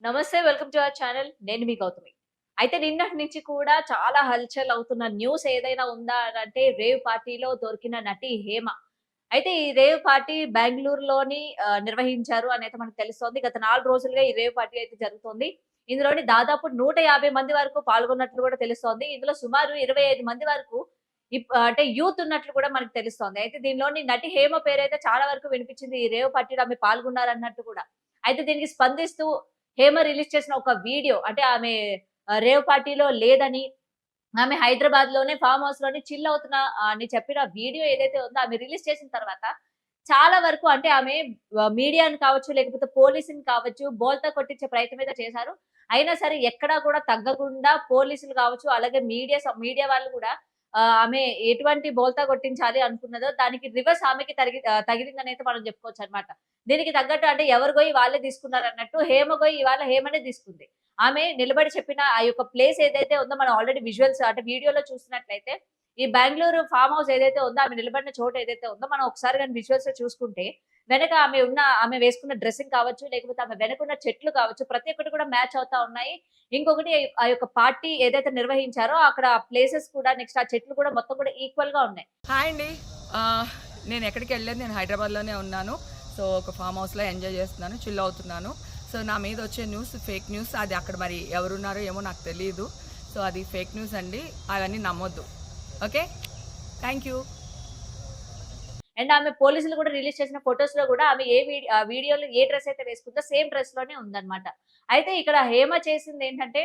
నమస్తే. Welcome to our channel. నేను మీ గౌతమి. అయితే నిన్నటి నుంచి కూడా చాలా హల్చల్ అవుతున్న న్యూస్ ఏదైనా ఉందా అనంటే రేవ్ పార్టీలో దొరికిన నటి హేమ. అయితే ఈ రేవ్ పార్టీ బెంగుళూరులోని నిర్వహించారు అనైతే మనకు తెలుస్తోంది. గత 4 రోజులుగా ఈ రేవ్ పార్టీ అయితే జరుగుతోంది. ఇందులోని దాదాపు 150 మంది వరకు పాల్గొన్నట్లు కూడా తెలుస్తోంది. ఇందులో సుమారు 25 మంది వరకు అంటే యూత్ ఉన్నట్లు కూడా మనకు తెలుస్తోంది. అయితే దీనిలోని నటి హేమ పేరైతే చాలా వరకు వినిపించింది. ఈ రేవ్ పార్టీలో ఆమె పాల్గొన్నారన్నట్టు కూడా. అయితే దీనికి స్పందిస్తూ హేమ రిలీజ్ చేసిన ఒక వీడియో అంటే ఆమె రేవ్ పార్టీలో లేదని, ఆమె హైదరాబాద్‌లోనే ఫార్మ్ హౌస్‌లోనే చిల్ అవుతున్నా అని చెప్పిన వీడియో ఏదైతే ఉందో ఆమె రిలీజ్ చేసిన తర్వాత చాలా వరకు అంటే ఆమె మీడియాని కావచ్చు, లేకపోతే పోలీసుని కావచ్చు, బోల్తా కొట్టించే ప్రయత్నం అయితే చేశారు. అయినా సరే ఎక్కడా కూడా తగ్గకుండా పోలీసులు కావచ్చు, అలాగే మీడియా వాళ్ళు కూడా ఆమె ఎటువంటి బోల్తా కొట్టించాలి అనుకున్నదో దానికి రివర్స్ ఆమెకి తగిలిందనైతే మనం చెప్పుకోవచ్చనమాట. దీనికి తగ్గట్టు అంటే ఎవరి గొయ్యి వాళ్ళే తీసుకున్నారన్నట్టు హేమ గొయ్యి ఇవాళ హేమనే తీసుకుంది. ఆమె నిలబడి చెప్పిన ఆ యొక్క ప్లేస్ ఏదైతే ఉందో మనం ఆల్రెడీ విజువల్స్ అంటే వీడియోలో చూసినట్లయితే ఈ బెంగుళూరు ఫార్మ్ హౌస్ ఏదైతే ఉందో ఆమె నిలబడిన చోటు ఏదైతే ఉందో మనం ఒకసారి గాని విజువల్స్‌లో చూసుకుంటే వెనక ఆమె వేసుకున్న డ్రెసింగ్ కావచ్చు, లేకపోతే ఆమె వెనకున్న చెట్లు కావచ్చు, ప్రతి ఒక్కటి కూడా మ్యాచ్ అవుతా ఉన్నాయి. ఇంకొకటి ఆ యొక్క పార్టీ ఏదైతే నిర్వహించారో అక్కడ ప్లేసెస్ కూడా నెక్స్ట్ ఆ చెట్లు కూడా మొత్తం కూడా ఈక్వల్‌గా ఉన్నాయి. హాయ్ అండి. ఆహ్, నేనెక్కడికెళ్ళలేదు. నేను హైదరాబాద్‌లోనే ఉన్నాను. సో, ఒక ఫార్మ్ హౌస్‌లో ఎంజాయ్ చేస్తున్నాను. చిల్ అవుతున్నాను. సో, నా మీద వచ్చే న్యూస్ ఫేక్ న్యూస్. అది అక్కడ మరి ఎవరున్నారో ఏమో నాకు తెలీదు. సో, అది ఫేక్ న్యూస్ అండి. అవన్నీ నమ్మొద్దు. ఓకే. Thank you. అండ్ ఆమె పోలీసులు కూడా రిలీజ్ చేసిన ఫోటోస్‌లో కూడా ఆమె వీడియోలో ఏ డ్రెస్ అయితే వేసుకుందో సేమ్ డ్రెస్‌లోనే ఉందన్నమాట. అయితే ఇక్కడ హేమ చేసిందేంటంటే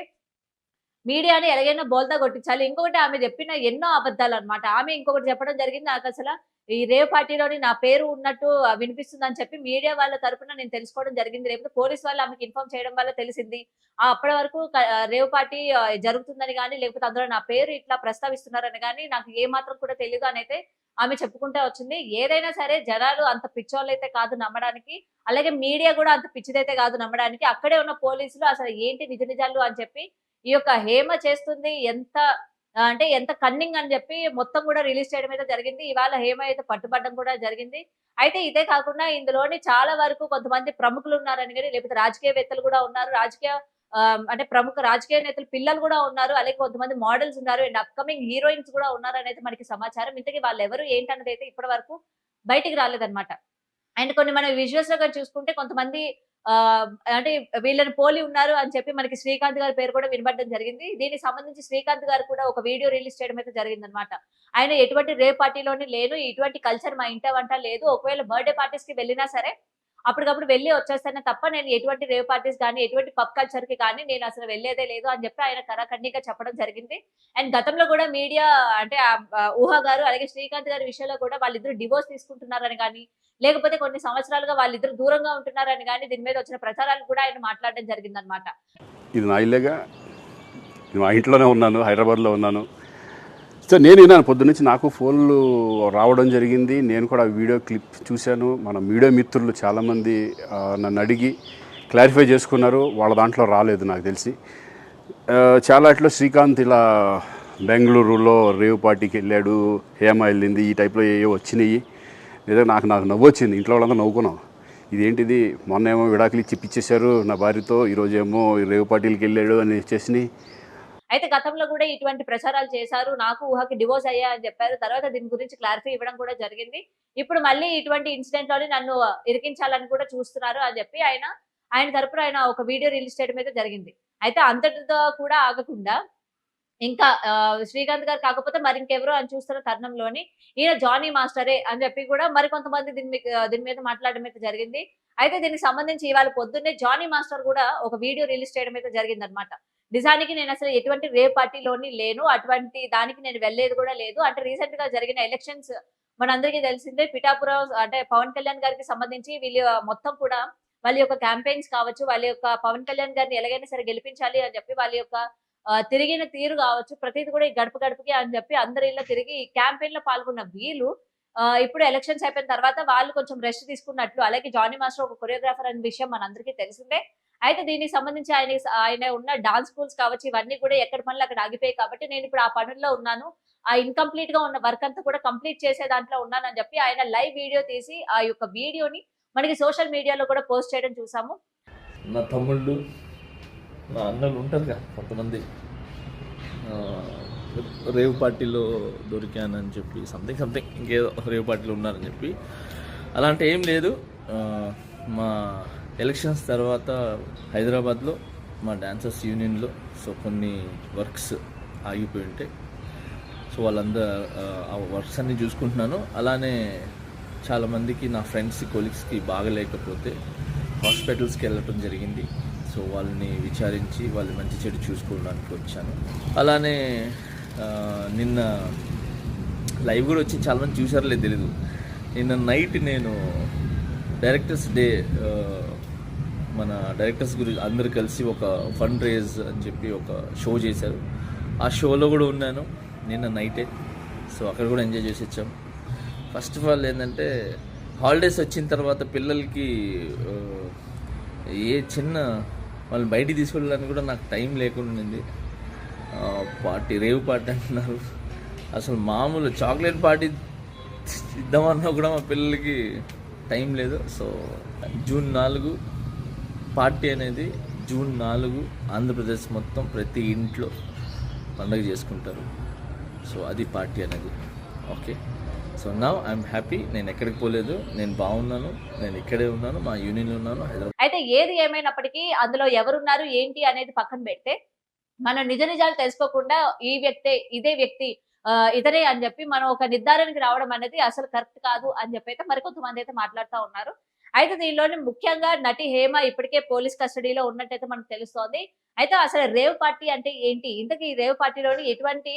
మీడియాని ఎలాగైనా బోల్తా కొట్టించాలి. ఇంకొకటి ఆమె చెప్పిన ఎన్నో అబద్దాలన్నమాట. ఆమె ఇంకొకటి చెప్పడం జరిగింది. నాకసల ఈ రేవ్ పార్టీలోని నా పేరు ఉన్నట్టు వినిపిస్తుందని చెప్పి మీడియా వాళ్ళ తరపున నేను తెలుసుకోవడం జరిగింది. లేకపోతే పోలీస్ వాళ్ళు ఆమెకి ఇన్ఫార్మ్ చేయడం వల్ల తెలిసింది. అప్పటి వరకు రేవ్ పార్టీ జరుగుతుందని గాని, లేకపోతే అందులో నా పేరు ఇట్లా ప్రస్తావిస్తున్నారని గాని నాకు ఏమాత్రం కూడా తెలీదు అనైతే ఆమె చెప్పుకుంటా వచ్చింది. ఏదైనా సరే జనాలు అంత పిచ్చోళ్ళైతే కాదు నమ్మడానికి. అలాగే మీడియా కూడా అంత పిచ్చిదైతే కాదు నమ్మడానికి. అక్కడే ఉన్న పోలీసులు అసలు ఏంటి నిజ నిజాలు అని చెప్పి ఈ యొక్క హేమ చేస్తుంది ఎంత అంటే ఎంత కన్నింగ్ అని జెప్పి మొత్తం గూడా రిలీజ్ చేయడం అయితే జరిగింది. ఇవాళ హేమ అయితే పట్టుబడ్డం కూడా జరిగింది. అయితే ఇదే కాకుండా ఇందులోని చాలా వరకు కొంతమంది ప్రముఖులున్నారని గాని, లేకపోతే రాజకీయవేత్తలు గూడా ఉన్నారు. అంటే ప్రముఖ రాజకీయ నేతలు పిల్లలు గూడా ఉన్నారు. అలాగే కొంతమంది మోడల్స్ ఉన్నారు. అండ్ అప్‌కమింగ్ హీరోయిన్స్ గూడా ఉన్నారనైతే మనకి సమాచారం. ఇంతకీ వాళ్ళెవరు ఏంటన్నదైతే ఇప్పటి వరకు బయటికి రాలేదన్నమాట. అండ్ కొన్ని మనం విజువల్స్‌లో గాని చూసుకుంటే కొంతమంది ఆహ్, అంటే వీళ్ళని పోలి ఉన్నారు అని చెప్పి మనకి శ్రీకాంత్ గారి పేరు కూడా వినబడడం జరిగింది. దీనికి సంబంధించి శ్రీకాంత్ గారు కూడా ఒక వీడియో రిలీజ్ చేయడం అయితే జరిగిందనమాట. ఆయన ఎటువంటి రేవ్ పార్టీలోని లేను. ఇటువంటి కల్చర్ మా ఇంట వంట లేదు. ఒకవేళ బర్త్‌డే పార్టీస్‌కి వెళ్ళినా సరే అప్పటికప్పుడు వెళ్లి వచ్చేస్తానే తప్ప నేను ఎటువంటి రేవ్ పార్టీస్ గాని, ఎటువంటి పబ్ కల్చర్‌కి కానీ నేనసలు వెళ్ళేదే లేదు అని చెప్పి ఆయన ఖరాఖండిగా చెప్పడం జరిగింది. అండ్ గతంలో కూడా మీడియా అంటే ఊహ గారు అలాగే శ్రీకాంత్ గారి విషయంలో కూడా వాళ్ళిద్దరూ డివోర్స్ తీసుకుంటున్నారని గాని, లేకపోతే కొన్ని సంవత్సరాలుగా వాళ్ళిద్దరు దూరంగా ఉంటున్నారని గాని దీని మీద వచ్చిన ప్రచారాలు కూడా ఆయన మాట్లాడడం జరిగిందనమాట. ఇది నా ఇల్లేగా. నేను మా ఇంట్లోనే ఉన్నాను, హైదరాబాద్లో ఉన్నాను. సో నేను విన్నాను పొద్దున్నుంచి నాకు ఫోన్లు రావడం జరిగింది. నేను కూడా వీడియో క్లిప్ చూశాను. మన మీడియా మిత్రులు చాలామంది నన్ను అడిగి క్లారిఫై చేసుకున్నారు. వాళ్ళ దాంట్లో రాలేదు నాకు తెలిసి. చాలా ఇట్లా శ్రీకాంత్ ఇలా బెంగళూరులో రేవ్ పార్టీకి వెళ్ళాడు, హేమ వెళ్ళింది, ఈ టైప్లో ఏవో వచ్చినాయి. నిజంగా నాకు నవ్వు వచ్చింది. ఇంట్లో వాళ్ళంతా నవ్వుకున్నాం. ఇదేంటిది, మొన్న ఏమో విడాకులు ఇచ్చి పిచ్చేశారు నా భార్యతో, ఈరోజేమో రేవ్ పార్టీలకి వెళ్ళాడు అని వచ్చేసినాయి. అయితే గతంలో కూడా ఇటువంటి ప్రచారాలు చేశారు. నాకు ఊహకి డివోర్స్ అయ్యా అని చెప్పారు. తర్వాత దీని గురించి క్లారిటీ ఇవ్వడం కూడా జరిగింది. ఇప్పుడు మళ్ళీ ఇటువంటి ఇన్సిడెంట్‌లోని నన్ను ఇరికించాలని కూడా చూస్తున్నారు అని చెప్పి ఆయన తరపున ఆయన ఒక వీడియో రిలీజ్ చేయడం అయితే జరిగింది. అయితే అంతటితో కూడా ఆగకుండా ఇంకా శ్రీకాంత్ గారు కాకపోతే మరింకెవరు అని చూస్తున్న తరుణంలోని ఈయన జానీ మాస్టరే అని చెప్పి కూడా మరికొంతమంది దీని మీద మాట్లాడడం అయితే జరిగింది. అయితే దీనికి సంబంధించి ఇవాళ పొద్దున్నే జానీ మాస్టర్ కూడా ఒక వీడియో రిలీజ్ చేయడం అయితే జరిగిందనమాట. నిజానికి నేనసలు ఎటువంటి రేవ్ పార్టీలోని లేను. అటువంటి దానికి నేను వెళ్ళేది కూడా లేదు. అంటే రీసెంట్‌గా జరిగిన ఎలక్షన్స్ మనందరికీ తెలిసిందే. పిఠాపురం అంటే పవన్ కళ్యాణ్ గారికి సంబంధించి వీళ్ళు మొత్తం కూడా వాళ్ళ యొక్క క్యాంపెయిన్స్ కావచ్చు, వాళ్ళ యొక్క పవన్ కళ్యాణ్ గారిని ఎలాగైనా సరే గెలిపించాలి అని చెప్పి వాళ్ళ యొక్క తిరిగిన తీరు గావచ్చు, ప్రతీది కూడా ఈ గడప గడపకి అని చెప్పి అందరి ఇళ్ళ తిరిగి ఈ క్యాంపెయిన్‌లో పాల్గొన్న వీళ్ళు ఇప్పుడు ఎలక్షన్స్ అయిపోయిన తర్వాత వాళ్ళు కొంచెం రెస్ట్ తీసుకున్నట్లు, అలాగే జానీ మాస్టర్ ఒక కొరియోగ్రాఫర్ అనే విషయం మనందరికీ తెలిసిందే. అయితే దీనికి సంబంధించి ఆయన ఉన్న డాన్స్ స్కూల్స్ కావచ్చు, ఇవన్నీ కూడా ఎక్కడి పనులు అక్కడ ఆగిపోయాయి కాబట్టి నేనిప్పుడు ఆ పనుల్లో ఉన్నాను. ఆ ఇన్‌కంప్లీట్‌గా ఉన్న వర్క్ అంతా కూడా కంప్లీట్ చేసే దాంట్లో ఉన్నానని చెప్పి ఆయన లైవ్ వీడియో తీసి ఆ యొక్క వీడియోని మనకి సోషల్ మీడియాలో కూడా పోస్ట్ చేయడం చూసాము. నా తమ్ముళ్ళు, నా అన్నలు ఉంటారు కదా కొంతమంది, రేవ్ పార్టీలో దొరికానని చెప్పి సంథింగ్ ఇంకేదో రేవ్ పార్టీలో ఉన్నారని చెప్పి. అలాంటి ఏం లేదు. మా ఎలక్షన్స్ తర్వాత హైదరాబాద్లో మా డాన్సర్స్ యూనియన్లో కొన్ని వర్క్స్ ఆగిపోయి ఉంటాయి. సో వాళ్ళందరూ ఆ వర్క్స్ అన్నీ చూసుకుంటున్నాను. అలానే చాలామందికి నా ఫ్రెండ్స్ కొలీగ్స్కి బాగలేకపోతే హాస్పిటల్స్కి వెళ్ళటం జరిగింది. సో వాళ్ళని విచారించి వాళ్ళు మంచి చెడు చూసుకోవడానికి వచ్చాను. అలానే నిన్న లైవ్ కూడా వచ్చి చాలామంది చూసారో తెలీదు, నిన్న నైట్ నేను డైరెక్టర్స్ డే, మన డైరెక్టర్స్ గురించి అందరు కలిసి ఒక ఫండ్ రేజ్ అని చెప్పి ఒక షో చేశారు. ఆ షోలో కూడా ఉన్నాను నిన్న నైటే. సో అక్కడ కూడా ఎంజాయ్ చేసి వచ్చాం. ఫస్ట్ ఆఫ్ ఆల్ ఏంటంటే హాలిడేస్ వచ్చిన తర్వాత పిల్లలకి ఏ చిన్న వాళ్ళని బయటికి తీసుకెళ్ళడానికి కూడా నాకు టైం లేకుండా ఉంది. పార్టీ, రేవ్ పార్టీ అంటున్నారు, అసలు మామూలు చాక్లెట్ పార్టీ ఇద్దామన్నా కూడా మా పిల్లలకి టైం లేదు. సో జూన్ 4 పార్టీ అనేది, జూన్ 4 ఆంధ్రప్రదేశ్ మొత్తం ప్రతి ఇంట్లో పండుగ చేసుకుంటారు. సో అది పార్టీ అనేది. Okay, so now I'm happy. నేను ఎక్కడికి పోలేదు, నేను బాగున్నాను, నేను ఇక్కడే ఉన్నాను, మా యూనియన్లో ఉన్నాను, హైదరాబాద్. అయితే ఏది ఏమైనప్పటికీ అందులో ఎవరున్నారు ఏంటి అనేది పక్కన పెడితే, మనం నిజ నిజాలు తెలుసుకోకుండా ఈ వ్యక్తే, ఇదే వ్యక్తి, ఇతరే అని చెప్పి మనం ఒక నిర్ధారణకి రావడం అనేది అసలు కరెక్ట్ కాదు అని చెప్పి అయితే మరికొంతమంది అయితే మాట్లాడుతూ ఉన్నారు. అయితే దీనిలోని ముఖ్యంగా నటి హేమ ఇప్పటికే పోలీస్ కస్టడీలో ఉన్నట్టయితే మనకు తెలుస్తోంది. అయితే అసలు రేవ్ పార్టీ అంటే ఏంటి, ఇంతకీ ఈ రేవ్ పార్టీలోని ఎటువంటి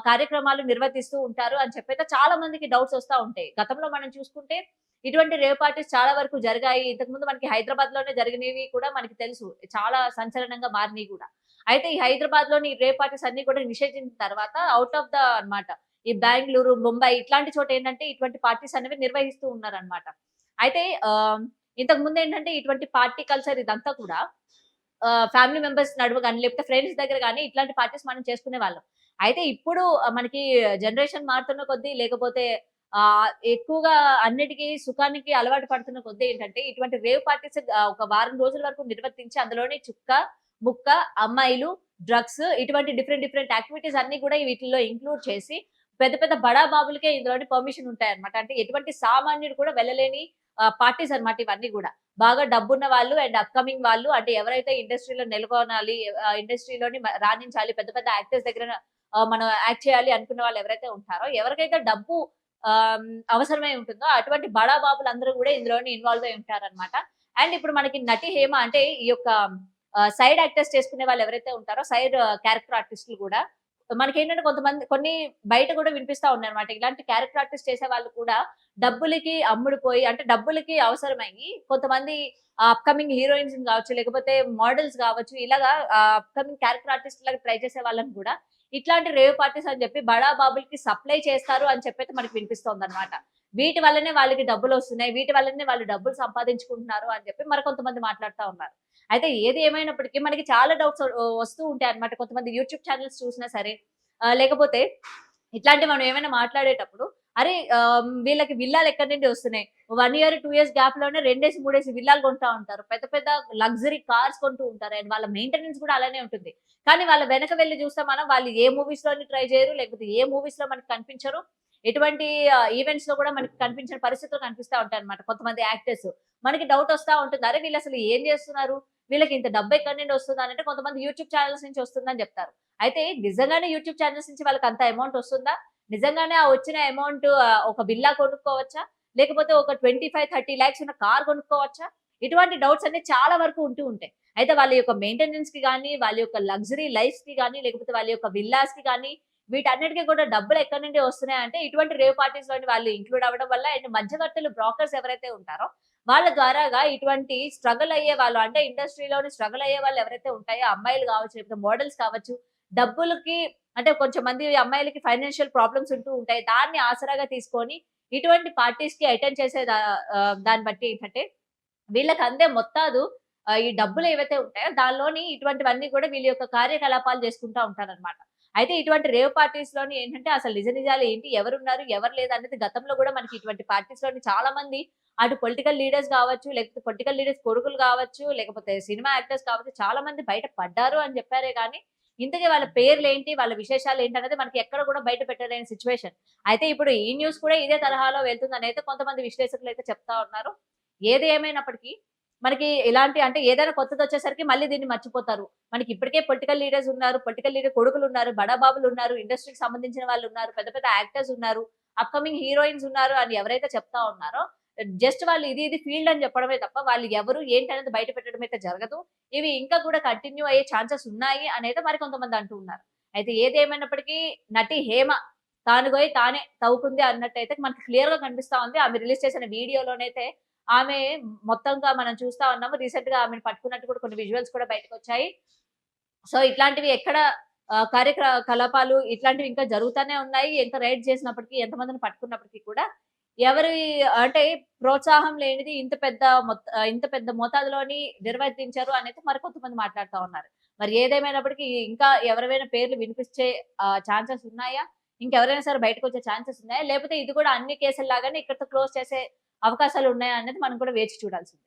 కార్యక్రమాలు నిర్వర్తిస్తూ ఉంటారు అని చెప్పి అయితే చాలా మందికి డౌట్స్ వస్తూ ఉంటాయి. గతంలో మనం చూసుకుంటే ఇటువంటి రేవ్ పార్టీస్ చాలా వరకు జరిగాయి. ఇంతకుముందు మనకి హైదరాబాద్ లోనే జరిగినవి కూడా మనకి తెలుసు, చాలా సంచలనంగా మారినవి కూడా. అయితే ఈ హైదరాబాద్ లోని రేవ్ పార్టీస్ అన్ని కూడా నిషేధించిన తర్వాత అవుట్ ఆఫ్ ద అన్నమాట ఈ బెంగళూరు, ముంబై ఇట్లాంటి చోట ఏంటంటే ఇటువంటి పార్టీస్ అనేవి నిర్వహిస్తూ ఉన్నారన్నమాట. అయితే ఇంతకు ముందు ఏంటంటే ఇటువంటి పార్టీ కల్చర్ ఇదంతా కూడా ఫ్యామిలీ మెంబర్స్ నడుమ కానీ లేకపోతే ఫ్రెండ్స్ దగ్గర కానీ ఇట్లాంటి పార్టీస్ మనం చేసుకునే వాళ్ళం. అయితే ఇప్పుడు మనకి జనరేషన్ మారుతున్న కొద్దీ లేకపోతే ఎక్కువగా అన్నిటికీ సుఖానికి అలవాటు పడుతున్న కొద్దీ ఏంటంటే ఇటువంటి రేవ్ పార్టీస్ ఒక వారం రోజుల వరకు నిర్వర్తించి అందులోనే చుక్క, ముక్క, అమ్మాయిలు, డ్రగ్స్ ఇటువంటి డిఫరెంట్ యాక్టివిటీస్ అన్ని కూడా వీటిల్లో ఇంక్లూడ్ చేసి పెద్ద పెద్ద బడా బాబులకే ఇందులోని పర్మిషన్ ఉంటాయన్నమాట. అంటే ఎటువంటి సామాన్యుడు కూడా వెళ్ళలేని పార్టీస్ అన్నమాట ఇవన్నీ కూడా. బాగా డబ్బున్న వాళ్ళు అండ్ అప్కమింగ్ వాళ్ళు, అంటే ఎవరైతే ఇండస్ట్రీలో నెలకొనాలి, ఇండస్ట్రీలోని రాణించాలి, పెద్ద పెద్ద యాక్టర్స్ దగ్గర మనం యాక్ట్ చేయాలి అనుకున్న వాళ్ళు ఎవరైతే ఉంటారో, ఎవరికైతే డబ్బు అవసరమై ఉంటుందో అటువంటి బడా బాబులు అందరూ కూడా ఇందులోని ఇన్వాల్వ్ అయి ఉంటారన్నమాట. అండ్ ఇప్పుడు మనకి నటి హేమ అంటే ఈ యొక్క సైడ్ యాక్టర్స్ చేసుకునే వాళ్ళు ఎవరైతే ఉంటారో, సైడ్ క్యారెక్టర్ ఆర్టిస్టులు కూడా మనకేంటంటే కొన్ని బయట కూడా వినిపిస్తా ఉన్నాయన్నమాట. ఇలాంటి క్యారెక్టర్ ఆర్టిస్ట్ చేసే వాళ్ళు కూడా డబ్బులకి అమ్ముడుపోయి, అంటే డబ్బులకి అవసరమయ్యి కొంతమంది అప్కమింగ్ హీరోయిన్స్ కావచ్చు, లేకపోతే మోడల్స్ కావచ్చు, ఇలాగా అప్కమింగ్ క్యారెక్టర్ ఆర్టిస్ట్ లాగా ట్రై చేసే వాళ్ళని కూడా ఇట్లాంటి రేవ్ పార్టీస్ అని చెప్పి బడా బాబులకి సప్లై చేస్తారు అని చెప్పి మనకి వినిపిస్తోంది అనమాట. వీటి వల్లనే వాళ్ళకి డబ్బులు వస్తున్నాయి, వీటి వల్లనే వాళ్ళు డబ్బులు సంపాదించుకుంటున్నారు అని చెప్పి కొంతమంది మాట్లాడుతూ ఉన్నారు. అయితే ఏది ఏమైనప్పటికీ మనకి చాలా డౌట్స్ వస్తూ ఉంటాయి అన్నమాట. కొంతమంది యూట్యూబ్ ఛానల్స్ చూసినా సరే, లేకపోతే ఇట్లాంటి మనం ఏమైనా మాట్లాడేటప్పుడు అరే వీళ్ళకి విల్లాలు ఎక్కడి నుండి వస్తున్నాయి, 1 year 2 years గ్యాప్ లోనే 2 3 విల్లాలు కొంటా ఉంటారు, పెద్ద పెద్ద లగ్జరీ కార్స్ కొంటూ ఉంటారు, అండ్ వాళ్ళ మెయింటెనెన్స్ కూడా అలానే ఉంటుంది. కానీ వాళ్ళ వెనక వెళ్ళి చూస్తే మనం వాళ్ళు ఏ మూవీస్ లోని ట్రై చేయరు, లేకపోతే ఏ మూవీస్ లో మనకి కనిపించరు, ఎటువంటి ఈవెంట్స్ లో కూడా మనకి కనిపించిన పరిస్థితులు కనిపిస్తా ఉంటాయి అనమాట. కొంతమంది యాక్టర్స్ మనకి డౌట్ వస్తా ఉంటుంది, అరే వీళ్ళు అసలు ఏం చేస్తున్నారు, వీళ్ళకి ఇంత డబ్బు ఎక్కడి నుండి వస్తుంది అంటే కొంతమంది యూట్యూబ్ ఛానల్స్ నుంచి వస్తుందని చెప్తారు. అయితే నిజంగానే యూట్యూబ్ ఛానల్స్ నుంచి వాళ్ళకి అంత అమౌంట్ వస్తుందా, నిజంగానే ఆ వచ్చిన అమౌంట్ ఒక బిల్లా కొనుక్కోవచ్చా, లేకపోతే ఒక 25-30 lakhs ఉన్న కార్ కొనుక్కోవచ్చా, ఇటువంటి డౌట్స్ అన్ని చాలా వరకు ఉంటూ ఉంటాయి. అయితే వాళ్ళ యొక్క మెయింటెనెన్స్ కి కానీ, వాళ్ళ యొక్క లగ్జరీ లైఫ్ కి కానీ, లేకపోతే వాళ్ళ యొక్క విల్లాస్ కి కానీ, వీటన్నిటికీ కూడా డబ్బులు ఎక్కడి నుండి వస్తున్నాయంటే ఇటువంటి రేవ్ పార్టీస్ లోని వాళ్ళు ఇంక్లూడ్ అవ్వడం వల్ల, అండ్ మధ్యవర్తులు బ్రోకర్స్ ఎవరైతే ఉంటారో వాళ్ళ ద్వారాగా ఇటువంటి స్ట్రగుల్ అయ్యే వాళ్ళు, అంటే ఇండస్ట్రీలోని స్ట్రగుల్ అయ్యే వాళ్ళు ఎవరైతే ఉంటాయో, అమ్మాయిలు కావచ్చు, లేకపోతే మోడల్స్ కావచ్చు, డబ్బులకి అంటే కొంచెం మంది అమ్మాయిలకి ఫైనాన్షియల్ ప్రాబ్లమ్స్ ఉంటూ ఉంటాయి, దాన్ని ఆసరాగా తీసుకొని ఇటువంటి పార్టీస్ కి అటెండ్ చేసే దాన్ని బట్టి ఏంటంటే వీళ్ళకి అందే మొత్తాదు ఈ డబ్బులు ఏవైతే ఉంటాయో దానిలోని ఇటువంటివన్నీ కూడా వీళ్ళ యొక్క కార్యకలాపాలు చేసుకుంటా ఉంటారన్నమాట. అయితే ఇటువంటి రేవ్ పార్టీస్ లోని ఏంటంటే అసలు నిజాలు ఏంటి, ఎవరున్నారు ఎవరు లేదు అనేది గతంలో కూడా మనకి ఇటువంటి పార్టీస్ లోని చాలా మంది అటు పొలిటికల్ లీడర్స్ కావచ్చు, లేకపోతే పొలిటికల్ లీడర్స్ కొడుకులు కావచ్చు, లేకపోతే సినిమా యాక్టర్స్ కావచ్చు, చాలా మంది బయట పడ్డారు అని చెప్పారే కానీ ఇంతకీ వాళ్ళ పేర్లేంటి, వాళ్ళ విశేషాలు ఏంటి అనేది మనకి ఎక్కడ కూడా బయట పెట్టలేని సిచ్యువేషన్. అయితే ఇప్పుడు ఈ న్యూస్ కూడా ఇదే తరహాలో వెళ్తుందని అయితే కొంతమంది విశ్లేషకులు అయితే చెప్తా ఉన్నారు. ఏది ఏమైనప్పటికీ మనకి ఇలాంటి అంటే ఏదైనా కొత్తది వచ్చేసరికి మళ్ళీ దీన్ని మర్చిపోతారు. మనకి ఇప్పటికే పొలిటికల్ లీడర్స్ ఉన్నారు, పొలిటికల్ లీడర్ కొడుకులు ఉన్నారు, బడాబాబులు ఉన్నారు, ఇండస్ట్రీకి సంబంధించిన వాళ్ళు ఉన్నారు, పెద్ద పెద్ద యాక్టర్స్ ఉన్నారు, అప్కమింగ్ హీరోయిన్స్ ఉన్నారు అని ఎవరైతే చెప్తా ఉన్నారో జస్ట్ వాళ్ళు ఇది ఫీల్డ్ అని చెప్పడమే తప్ప వాళ్ళు ఎవరు ఏంటి అనేది బయట పెట్టడం అయితే జరగదు. ఇవి ఇంకా కూడా కంటిన్యూ అయ్యే ఛాన్సెస్ ఉన్నాయి అనేది మరి కొంతమంది అంటూ ఉన్నారు. అయితే ఏదేమైనప్పటికీ నటి హేమ తాను పోయి తానే తవ్వుకుంది అన్నట్టయితే మనకి క్లియర్ గా కనిపిస్తా ఉంది. ఆమె రిలీజ్ చేసిన వీడియోలోనైతే ఆమె మొత్తంగా మనం చూస్తా ఉన్నాము. రీసెంట్ గా ఆమెను పట్టుకున్నట్టు కూడా కొన్ని విజువల్స్ కూడా బయటకు వచ్చాయి. సో ఇట్లాంటివి ఎక్కడ కార్యకలాపాలు ఇట్లాంటివి ఇంకా జరుగుతూనే ఉన్నాయి. ఎంత రైడ్ చేసినప్పటికీ, ఎంతమందిని పట్టుకున్నప్పటికీ కూడా ఎవరి అంటే ప్రోత్సాహం లేనిది ఇంత పెద్ద మోతాదులోని నిర్వర్తించారు అనేది మరి కొంతమంది మాట్లాడుతా ఉన్నారు. మరి ఏదేమైనప్పటికీ ఇంకా ఎవరైనా పేర్లు వినిపించే ఛాన్సెస్ ఉన్నాయా? ఇంకెవరైనా సరే బయటకొచ్చే ఛాన్సెస్ ఉన్నాయా? లేకపోతే ఇది కూడా అన్ని కేసుల్లాగానే ఇక్కడితో క్లోజ్ చేసే అవకాశాలు ఉన్నాయా అనేది మనం కూడా వేచి చూడాల్సిందే.